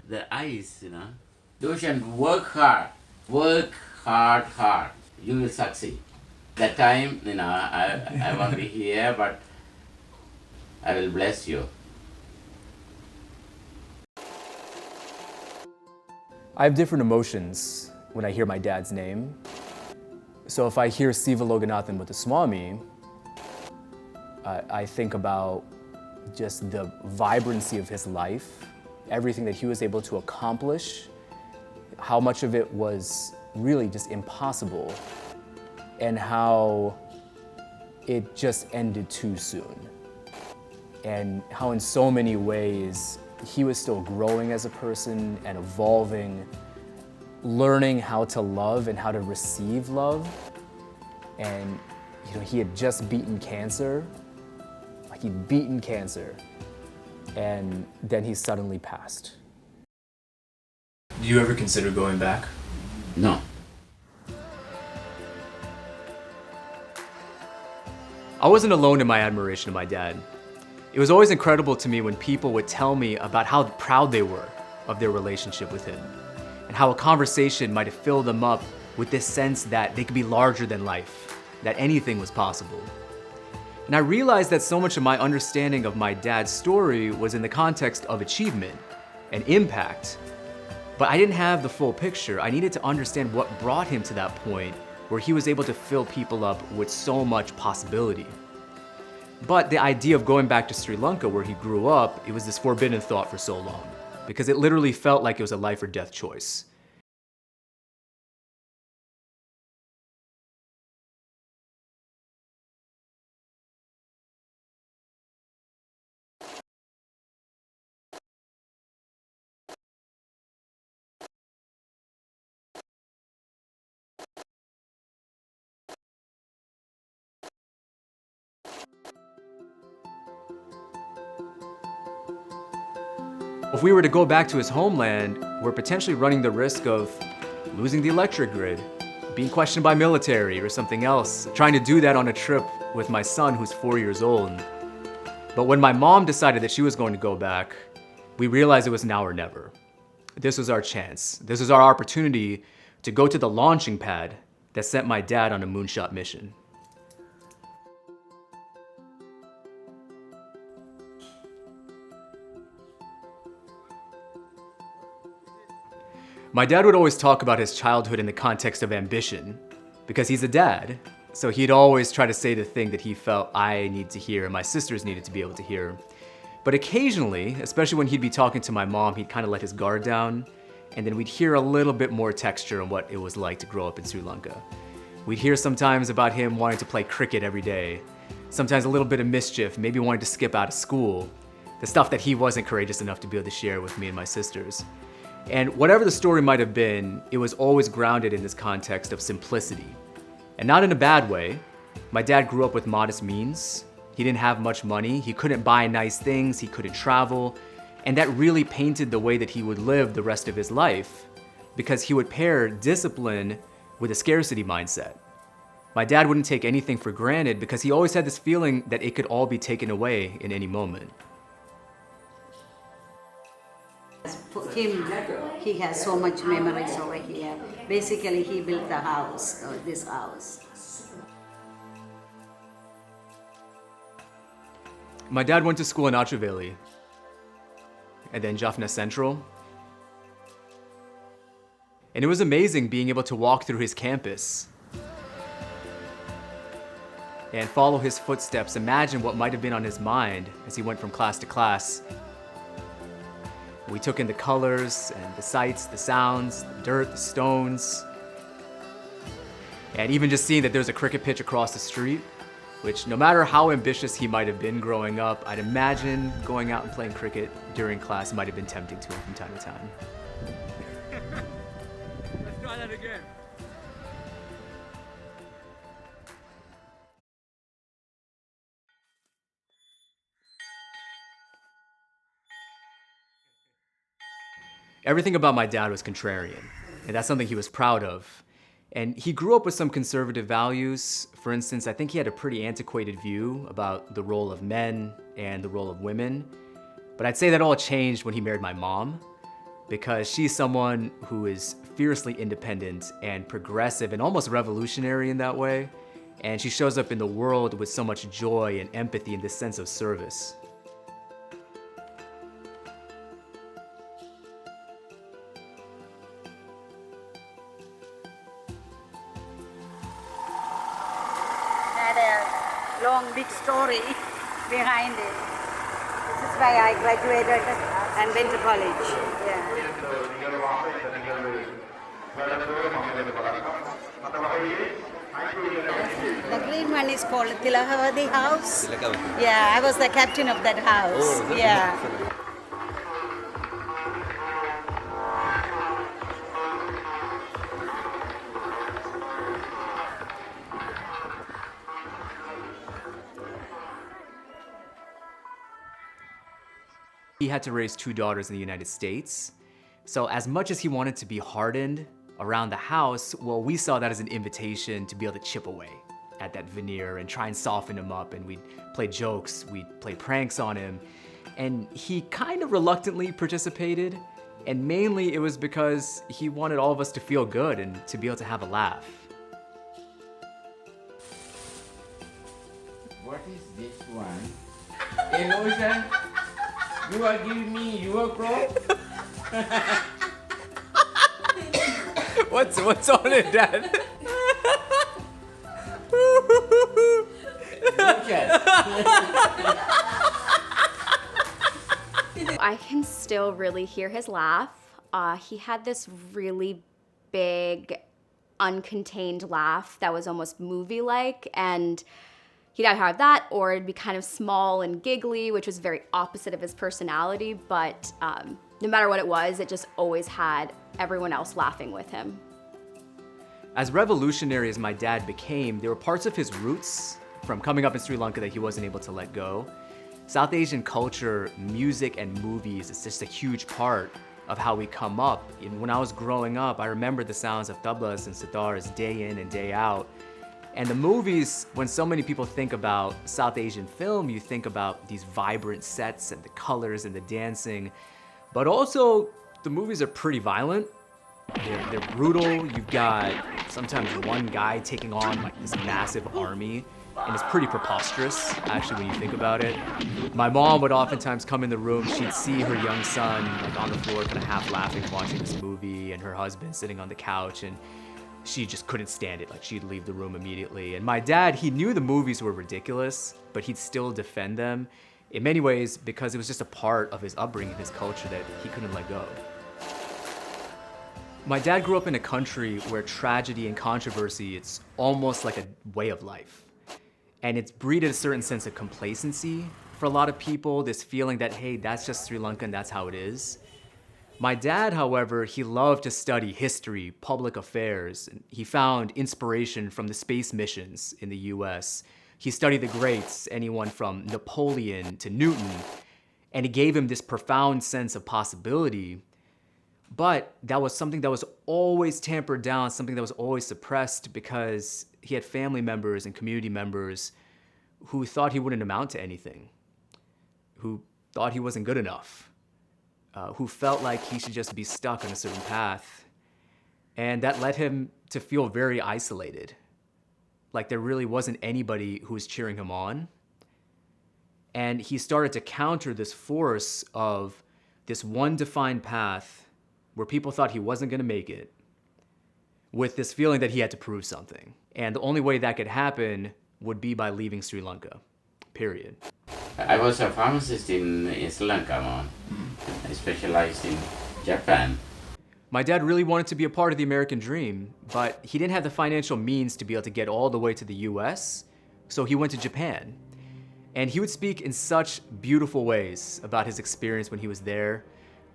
The eyes, Dushan, work hard. You will succeed. That time, I won't be here, but I will bless you. I have different emotions when I hear my dad's name. So if I hear Siva Loganathan Muthuswamy, I think about just the vibrancy of his life, everything that he was able to accomplish, how much of it was really just impossible, and how it just ended too soon. And how in so many ways he was still growing as a person and evolving, learning how to love and how to receive love. And he had just beaten cancer. He'd beaten cancer, and then he suddenly passed. Do you ever consider going back? No. I wasn't alone in my admiration of my dad. It was always incredible to me when people would tell me about how proud they were of their relationship with him, and how a conversation might have filled them up with this sense that they could be larger than life, that anything was possible. And I realized that so much of my understanding of my dad's story was in the context of achievement and impact. But I didn't have the full picture. I needed to understand what brought him to that point where he was able to fill people up with so much possibility. But the idea of going back to Sri Lanka, where he grew up, it was this forbidden thought for so long, because it literally felt like it was a life or death choice. If we were to go back to his homeland, we're potentially running the risk of losing the electric grid, being questioned by military or something else, trying to do that on a trip with my son who's 4 years old. But when my mom decided that she was going to go back, we realized it was now or never. This was our chance. This was our opportunity to go to the launching pad that sent my dad on a moonshot mission. My dad would always talk about his childhood in the context of ambition, because he's a dad, so he'd always try to say the thing that he felt I need to hear and my sisters needed to be able to hear. But occasionally, especially when he'd be talking to my mom, he'd kind of let his guard down, and then we'd hear a little bit more texture on what it was like to grow up in Sri Lanka. We'd hear sometimes about him wanting to play cricket every day, sometimes a little bit of mischief, maybe wanting to skip out of school, the stuff that he wasn't courageous enough to be able to share with me and my sisters. And whatever the story might have been, it was always grounded in this context of simplicity. And not in a bad way. My dad grew up with modest means. He didn't have much money. He couldn't buy nice things. He couldn't travel. And that really painted the way that he would live the rest of his life, because he would pair discipline with a scarcity mindset. My dad wouldn't take anything for granted because he always had this feeling that it could all be taken away in any moment. For him, he has so much memories over here. Basically, he built the house, this house. My dad went to school in Achuveli, and then Jaffna Central. And it was amazing being able to walk through his campus and follow his footsteps, imagine what might have been on his mind as he went from class to class. We took in the colors and the sights, the sounds, the dirt, the stones. And even just seeing that there's a cricket pitch across the street, which no matter how ambitious he might have been growing up, I'd imagine going out and playing cricket during class might have been tempting to him from time to time. Let's try that again. Everything about my dad was contrarian, and that's something he was proud of. And he grew up with some conservative values. For instance, I think he had a pretty antiquated view about the role of men and the role of women. But I'd say that all changed when he married my mom. because she's someone who is fiercely independent and progressive and almost revolutionary in that way. And she shows up in the world with so much joy and empathy and this sense of service. Had a long, big story behind it. This is why I graduated and went to college. Yeah. The green one is called Tilahavadi House. Yeah, I was the captain of that house. Yeah. He had to raise 2 daughters in the United States. So as much as he wanted to be hardened around the house, well, we saw that as an invitation to be able to chip away at that veneer and try and soften him up. And we'd play jokes, we'd play pranks on him. And he kind of reluctantly participated. And mainly it was because he wanted all of us to feel good and to be able to have a laugh. What is this one? Erosion? You are giving me your clothes? What's on it, Dad? I can still really hear his laugh. He had this really big, uncontained laugh that was almost movie-like, and he'd either have that or it'd be kind of small and giggly, which was very opposite of his personality, but no matter what it was, it just always had everyone else laughing with him. As revolutionary as my dad became, there were parts of his roots from coming up in Sri Lanka that he wasn't able to let go. South Asian culture, music and movies is just a huge part of how we come up. And when I was growing up, I remember the sounds of tablas and sitars day in and day out. And the movies, when so many people think about South Asian film, you think about these vibrant sets and the colors and the dancing. But also, the movies are pretty violent. They're brutal. You've got sometimes one guy taking on like this massive army, and it's pretty preposterous, actually, when you think about it. My mom would oftentimes come in the room, she'd see her young son like on the floor, kind of half laughing, watching this movie, and her husband sitting on the couch, and she just couldn't stand it. Like, she'd leave the room immediately. And my dad, he knew the movies were ridiculous, but he'd still defend them in many ways because it was just a part of his upbringing, his culture that he couldn't let go. My dad grew up in a country where tragedy and controversy, it's almost like a way of life. And it's breeded a certain sense of complacency for a lot of people, this feeling that, hey, that's just Sri Lanka and that's how it is. My dad, however, he loved to study history, public affairs. And he found inspiration from the space missions in the US. He studied the greats, anyone from Napoleon to Newton, and it gave him this profound sense of possibility. But that was something that was always tampered down, something that was always suppressed because he had family members and community members who thought he wouldn't amount to anything, who thought he wasn't good enough, who felt like he should just be stuck on a certain path. And that led him to feel very isolated, like there really wasn't anybody who was cheering him on. And he started to counter this force of this one defined path where people thought he wasn't going to make it, with this feeling that he had to prove something. And the only way that could happen would be by leaving Sri Lanka, period. I was a pharmacist in Sri Lanka, Mom. I specialized in Japan. My dad really wanted to be a part of the American dream, but he didn't have the financial means to be able to get all the way to the US, so he went to Japan. And he would speak in such beautiful ways about his experience when he was there,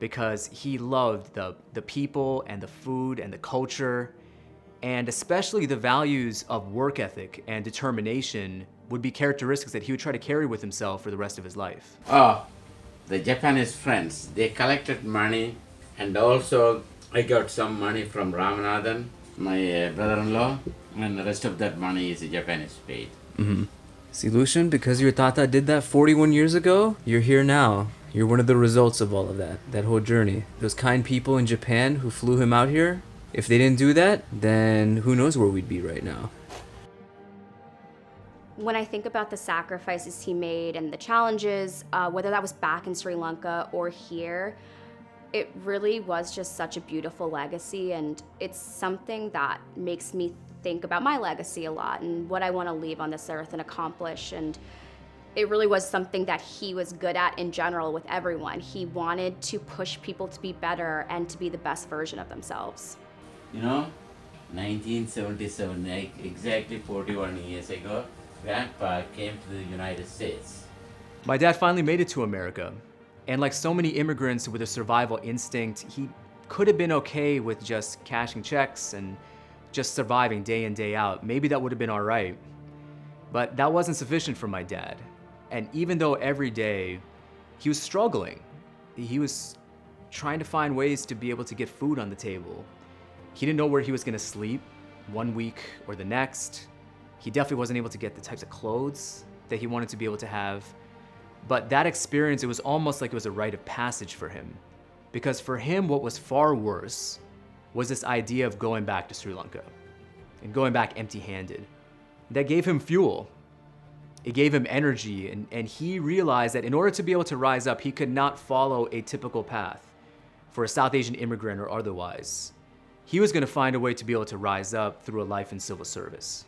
because he loved the people and the food and the culture, and especially the values of work ethic and determination would be characteristics that he would try to carry with himself for the rest of his life. Oh, the Japanese friends, they collected money, and also I got some money from Ramanathan, my brother-in-law, and the rest of that money is Japanese paid. See, Lucian, because your tata did that 41 years ago, you're here now. You're one of the results of all of that whole journey. Those kind people in Japan who flew him out here, if they didn't do that, then who knows where we'd be right now. When I think about the sacrifices he made and the challenges, whether that was back in Sri Lanka or here, it really was just such a beautiful legacy, and it's something that makes me think about my legacy a lot and what I want to leave on this earth and accomplish. And it really was something that he was good at in general with everyone. He wanted to push people to be better and to be the best version of themselves. You know, 1977, like exactly 41 years ago, Grandpa came to the United States. My dad finally made it to America. And like so many immigrants with a survival instinct, he could have been okay with just cashing checks and just surviving day in, day out. Maybe that would have been all right. But that wasn't sufficient for my dad. And even though every day he was struggling, he was trying to find ways to be able to get food on the table. He didn't know where he was gonna sleep one week or the next. He definitely wasn't able to get the types of clothes that he wanted to be able to have. But that experience, it was almost like it was a rite of passage for him. Because for him, what was far worse was this idea of going back to Sri Lanka and going back empty-handed. That gave him fuel. It gave him energy, and he realized that in order to be able to rise up, he could not follow a typical path for a South Asian immigrant or otherwise. He was gonna find a way to be able to rise up through a life in civil service.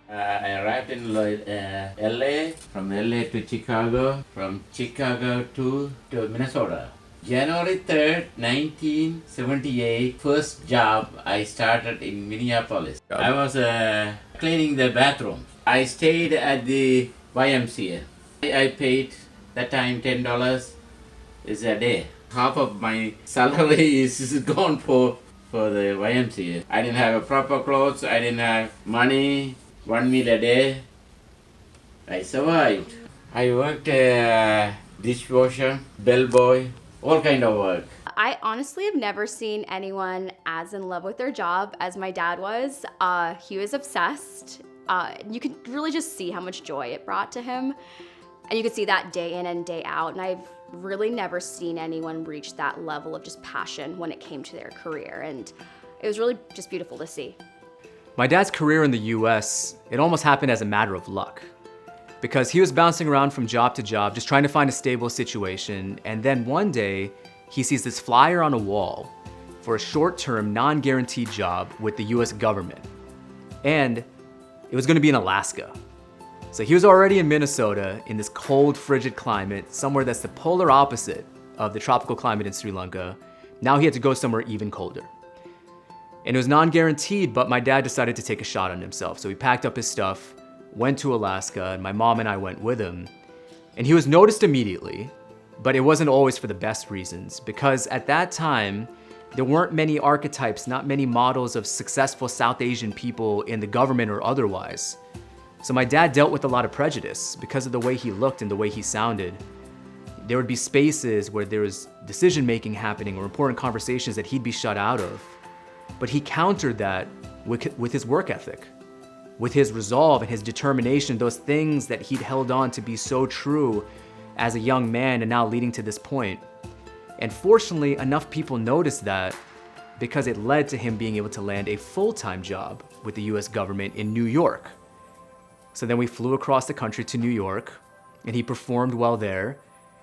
I arrived in LA, from LA to Chicago, from Chicago to Minnesota. January 3rd, 1978, first job I started in Minneapolis. I was cleaning the bathrooms. I stayed at the YMCA. I paid that time $10 is a day. Half of my salary is gone for the YMCA. I didn't have a proper clothes, I didn't have money. 1 meal a day. I survived. I worked dishwasher, bellboy, all kind of work. I honestly have never seen anyone as in love with their job as my dad was. He was obsessed. You could really just see how much joy it brought to him. And you could see that day in and day out. And I've really never seen anyone reach that level of just passion when it came to their career. And it was really just beautiful to see. My dad's career in the US, it almost happened as a matter of luck. Because he was bouncing around from job to job, just trying to find a stable situation, and then one day, he sees this flyer on a wall for a short-term, non-guaranteed job with the US government. And it was gonna be in Alaska. So he was already in Minnesota, in this cold, frigid climate, somewhere that's the polar opposite of the tropical climate in Sri Lanka. Now he had to go somewhere even colder. And it was non-guaranteed, but my dad decided to take a shot on himself. So he packed up his stuff, went to Alaska, and my mom and I went with him. And he was noticed immediately, but it wasn't always for the best reasons, because at that time, there weren't many archetypes, not many models of successful South Asian people in the government or otherwise. So my dad dealt with a lot of prejudice because of the way he looked and the way he sounded. There would be spaces where there was decision-making happening or important conversations that he'd be shut out of. But he countered that with his work ethic, with his resolve and his determination, those things that he'd held on to be so true as a young man and now leading to this point. And fortunately, enough people noticed that because it led to him being able to land a full-time job with the US government in New York. So then we flew across the country to New York, and he performed well there,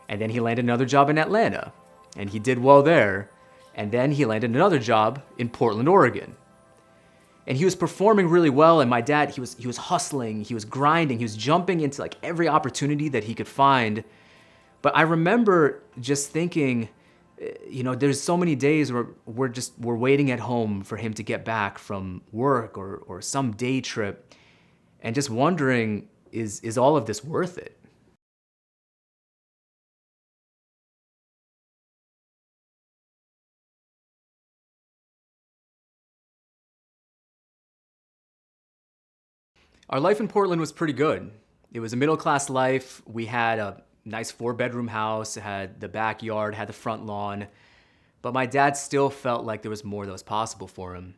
and then he landed another job in Atlanta, and he did well there. And then he landed another job in Portland, Oregon. And he was performing really well, and my dad, he was hustling, he was grinding, he was jumping into like every opportunity that he could find. But I remember just thinking, you know, there's so many days where we're waiting at home for him to get back from work or some day trip, and just wondering, is all of this worth it? Our life in Portland was pretty good. It was a middle-class life. We had a nice 4-bedroom house, had the backyard, had the front lawn. But my dad still felt like there was more that was possible for him.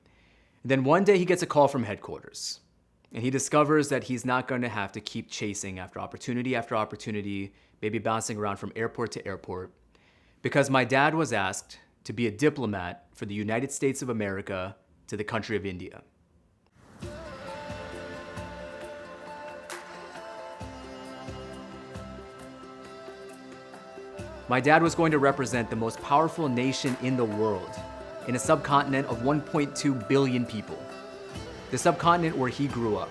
Then one day he gets a call from headquarters. And he discovers that he's not going to have to keep chasing after opportunity, maybe bouncing around from airport to airport. Because my dad was asked to be a diplomat for the United States of America to the country of India. My dad was going to represent the most powerful nation in the world, in a subcontinent of 1.2 billion people, the subcontinent where he grew up.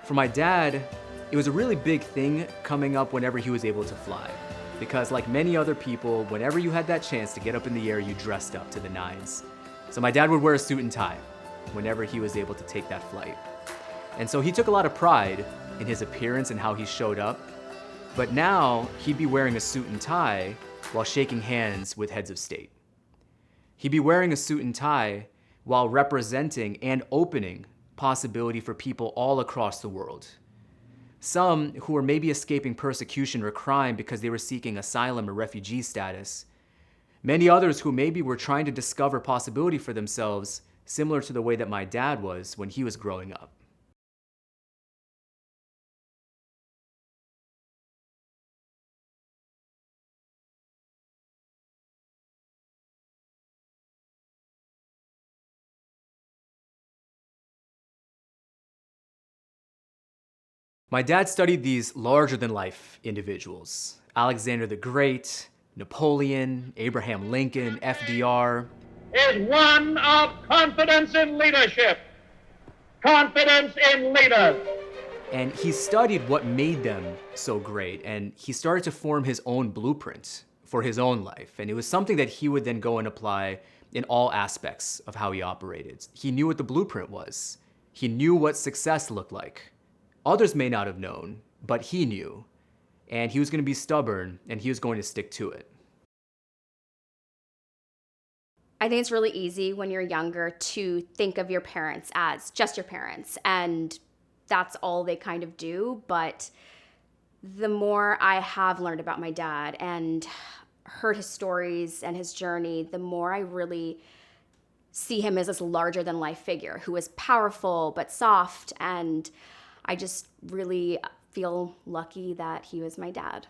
For my dad, it was a really big thing coming up whenever he was able to fly. Because like many other people, whenever you had that chance to get up in the air, you dressed up to the nines. So my dad would wear a suit and tie whenever he was able to take that flight. And so he took a lot of pride in his appearance and how he showed up. But now he'd be wearing a suit and tie while shaking hands with heads of state. He'd be wearing a suit and tie while representing and opening possibility for people all across the world. Some who were maybe escaping persecution or crime because they were seeking asylum or refugee status. Many others who maybe were trying to discover possibility for themselves, similar to the way that my dad was when he was growing up. My dad studied these larger-than-life individuals. Alexander the Great, Napoleon, Abraham Lincoln, FDR. Is one of confidence in leadership, confidence in leaders. And he studied what made them so great, and he started to form his own blueprint for his own life. And it was something that he would then go and apply in all aspects of how he operated. He knew what the blueprint was. He knew what success looked like. Others may not have known, but he knew. And he was going to be stubborn, and he was going to stick to it. I think it's really easy when you're younger to think of your parents as just your parents, and that's all they kind of do. But the more I have learned about my dad and heard his stories and his journey, the more I really see him as this larger than life figure who is powerful but soft, and I just really feel lucky that he was my dad.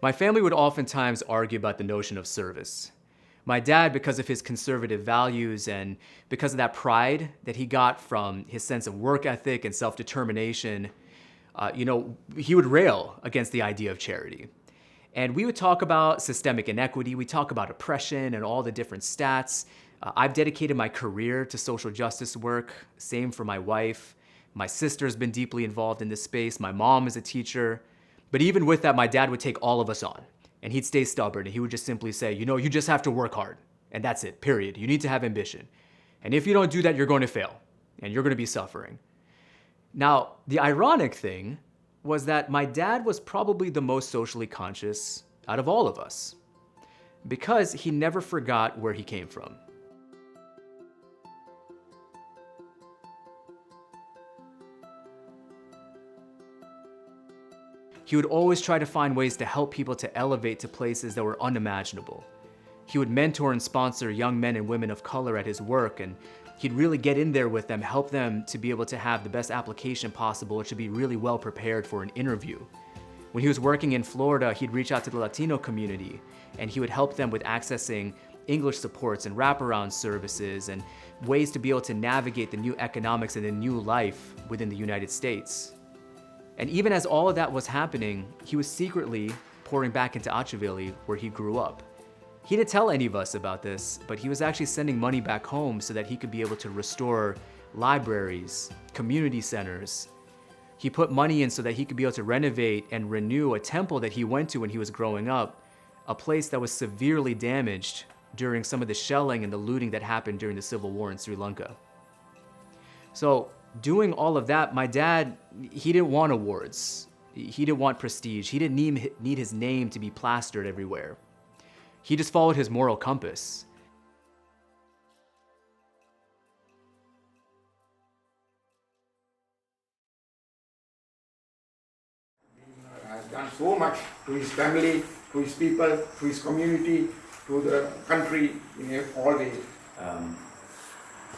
My family would oftentimes argue about the notion of service. My dad, because of his conservative values and because of that pride that he got from his sense of work ethic and self-determination, he would rail against the idea of charity. And we would talk about systemic inequity, we talk about oppression and all the different stats. I've dedicated my career to social justice work, same for my wife. My sister's been deeply involved in this space, my mom is a teacher. But even with that, my dad would take all of us on, and he'd stay stubborn, and he would just simply say, you just have to work hard, and that's it, period. You need to have ambition. And if you don't do that, you're going to fail, and you're going to be suffering. Now, the ironic thing was that my dad was probably the most socially conscious out of all of us, because he never forgot where he came from. He would always try to find ways to help people to elevate to places that were unimaginable. He would mentor and sponsor young men and women of color at his work, and he'd really get in there with them, help them to be able to have the best application possible, or to be really well prepared for an interview. When he was working in Florida, he'd reach out to the Latino community, and he would help them with accessing English supports and wraparound services and ways to be able to navigate the new economics and the new life within the United States. And even as all of that was happening, he was secretly pouring back into Acheville, where he grew up. He didn't tell any of us about this, but he was actually sending money back home so that he could be able to restore libraries, community centers. He put money in so that he could be able to renovate and renew a temple that he went to when he was growing up, a place that was severely damaged during some of the shelling and the looting that happened during the civil war in Sri Lanka. So, doing all of that, my dad, he didn't want awards. He didn't want prestige. He didn't need his name to be plastered everywhere. He just followed his moral compass. Has done so much to his family, to his people, to his community, to the country in all ways.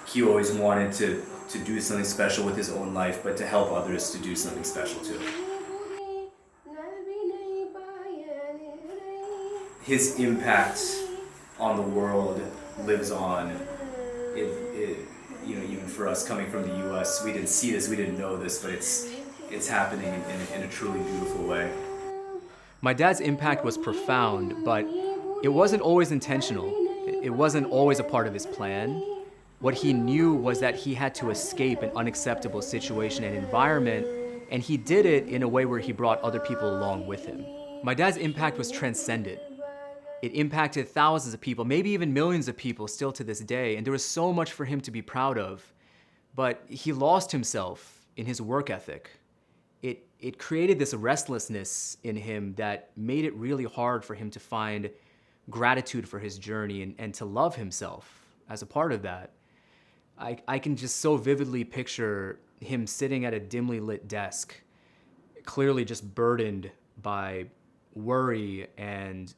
He always wanted to do something special with his own life, but to help others to do something special too. His impact on the world lives on. Even for us coming from the U.S., we didn't see this, we didn't know this, but it's happening in a truly beautiful way. My dad's impact was profound, but it wasn't always intentional. It wasn't always a part of his plan. What he knew was that he had to escape an unacceptable situation and environment, and he did it in a way where he brought other people along with him. My dad's impact was transcendent. It impacted thousands of people, maybe even millions of people still to this day, and there was so much for him to be proud of. But he lost himself in his work ethic. It created this restlessness in him that made it really hard for him to find gratitude for his journey and to love himself as a part of that. I can just so vividly picture him sitting at a dimly lit desk, clearly just burdened by worry and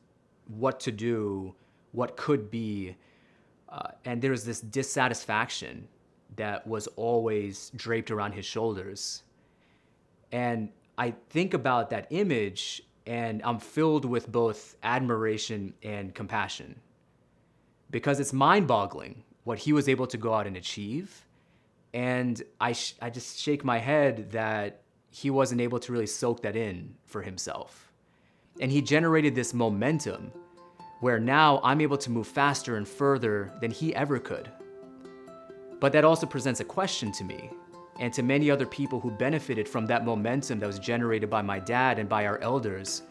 what to do, what could be, and there was this dissatisfaction that was always draped around his shoulders. And I think about that image and I'm filled with both admiration and compassion, because it's mind-boggling what he was able to go out and achieve. And I just shake my head that he wasn't able to really soak that in for himself. And he generated this momentum where now I'm able to move faster and further than he ever could. But that also presents a question to me and to many other people who benefited from that momentum that was generated by my dad and by our elders.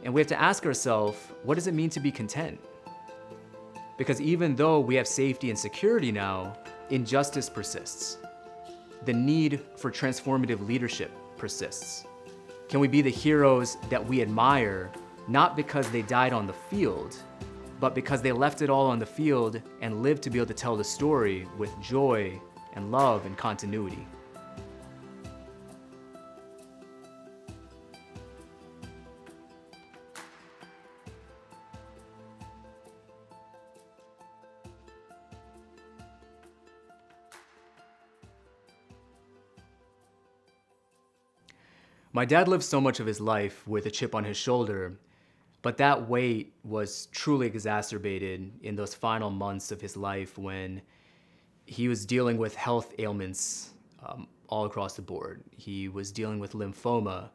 And we have to ask ourselves, what does it mean to be content? Because even though we have safety and security now, injustice persists. The need for transformative leadership persists. Can we be the heroes that we admire, not because they died on the field, but because they left it all on the field and lived to be able to tell the story with joy and love and continuity? My dad lived so much of his life with a chip on his shoulder, but that weight was truly exacerbated in those final months of his life when he was dealing with health ailments all across the board. He was dealing with lymphoma,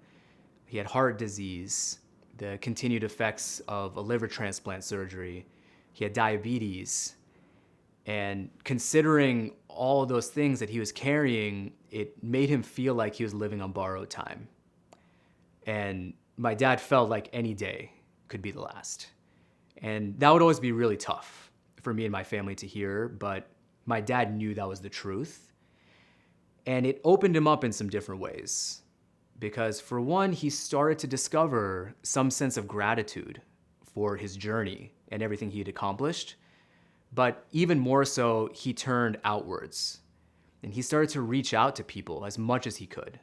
he had heart disease, the continued effects of a liver transplant surgery, he had diabetes. And considering all of those things that he was carrying, it made him feel like he was living on borrowed time. And my dad felt like any day could be the last. And that would always be really tough for me and my family to hear, but my dad knew that was the truth. And it opened him up in some different ways. Because for one, he started to discover some sense of gratitude for his journey and everything he had accomplished. But even more so, he turned outwards. And he started to reach out to people as much as he could.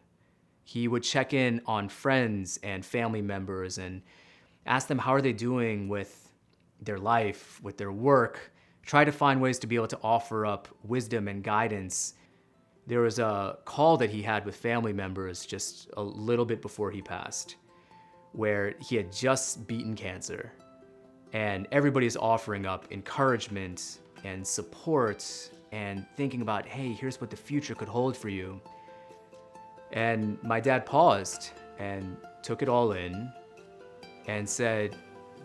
He would check in on friends and family members and ask them how are they doing with their life, with their work, try to find ways to be able to offer up wisdom and guidance. There was a call that he had with family members just a little bit before he passed, where he had just beaten cancer. And everybody's offering up encouragement and support and thinking about, hey, here's what the future could hold for you. And my dad paused and took it all in and said,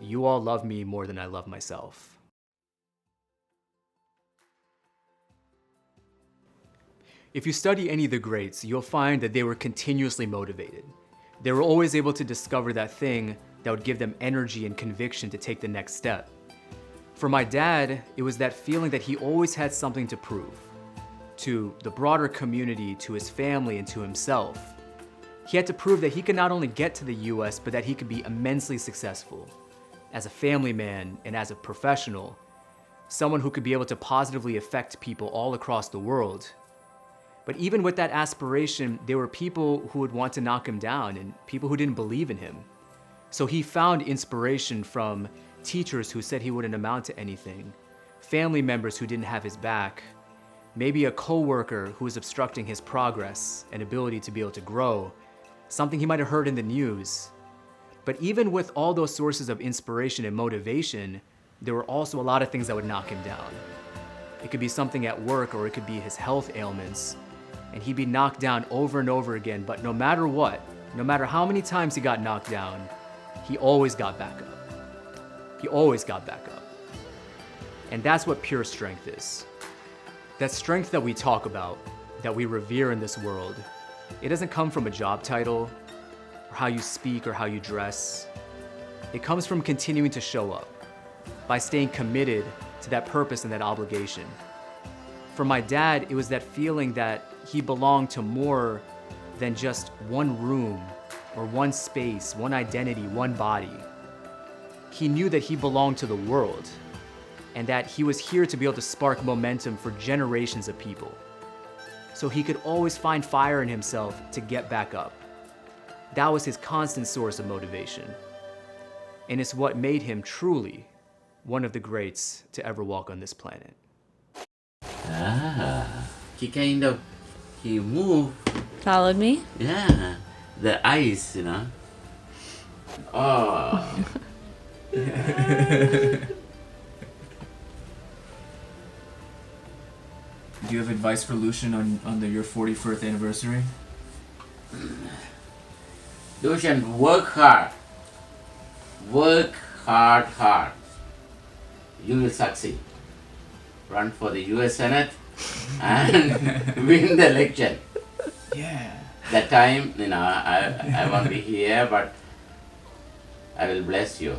you all love me more than I love myself. If you study any of the greats, you'll find that they were continuously motivated. They were always able to discover that thing that would give them energy and conviction to take the next step. For my dad, it was that feeling that he always had something to prove. To the broader community, to his family, and to himself. He had to prove that he could not only get to the US, but that he could be immensely successful. As a family man and as a professional, someone who could be able to positively affect people all across the world. But even with that aspiration, there were people who would want to knock him down and people who didn't believe in him. So he found inspiration from teachers who said he wouldn't amount to anything, family members who didn't have his back, maybe a coworker who was obstructing his progress and ability to be able to grow, something he might have heard in the news. But even with all those sources of inspiration and motivation, there were also a lot of things that would knock him down. It could be something at work, or it could be his health ailments, and he'd be knocked down over and over again. But no matter what, no matter how many times he got knocked down, he always got back up. He always got back up. And that's what pure strength is. That strength that we talk about, that we revere in this world, it doesn't come from a job title, or how you speak, or how you dress. It comes from continuing to show up, by staying committed to that purpose and that obligation. For my dad, it was that feeling that he belonged to more than just one room, or one space, one identity, one body. He knew that he belonged to the world, and that he was here to be able to spark momentum for generations of people. So he could always find fire in himself to get back up. That was his constant source of motivation. And it's what made him truly one of the greats to ever walk on this planet. He moved, Followed me? yeah, the eyes, Oh. Do you have advice for Lucian on your 41st anniversary? Lucian, work hard. Work hard. You will succeed. Run for the US Senate and win the election. Yeah. That time, I won't be here, but I will bless you.